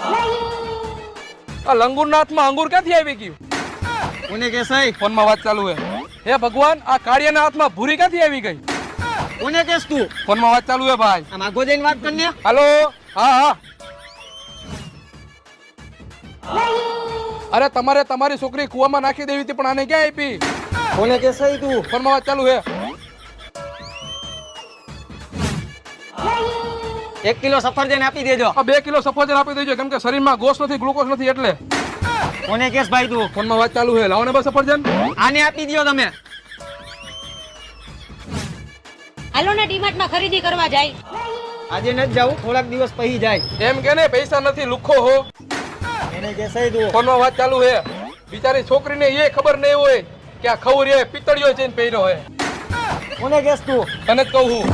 આ લંગુરના હાથમાં અંગુર ક્યાંથી આવી ગયું? કોને કે સહી? ફોનમાં વાત ચાલુ હે. હે ભગવાન, આ કાળિયાના હાથમાં ભૂરી ક્યાંથી આવી ગઈ? કોને કેસ તું? ફોનમાં વાત ચાલુ હે ભાઈ. આમ આગો જઈને વાત કરને. હાલો. હા હા. અરે તમારે તમારી છોકરી કુવામાં નાખી દેવી હતી, પણ આને ક્યાં આપી? કોને કે સહી તું? ફોનમાં વાત ચાલુ હે. 1 કિલો સફરજન આપી દેજો. આ 2 કિલો સફરજન આપી દેજો, કેમ કે શરીરમાં ગોસ નથી, ગ્લુકોઝ નથી એટલે. કોને કેસ ભાઈ તું? ફોનમાં વાત ચાલુ હે. લાવો ને બસ સફરજન. આને આપી દો તમે. હાલો ને ડીમાર્ટમાં ખરીદી કરવા જાય. આજે નથી જાવું, થોડાક દિવસ પછી જાય. એમ કે ને પૈસા નથી, લુખો હો. કોને કે સહી તું? ફોનમાં વાત ચાલુ હે. બિચારી છોકરીને એ ખબર નહીં હોય કે આ ખવરી પિત્તળિયો જઈને પહેર્યો હે. કોને કેસ તું? તને જ કહું હું.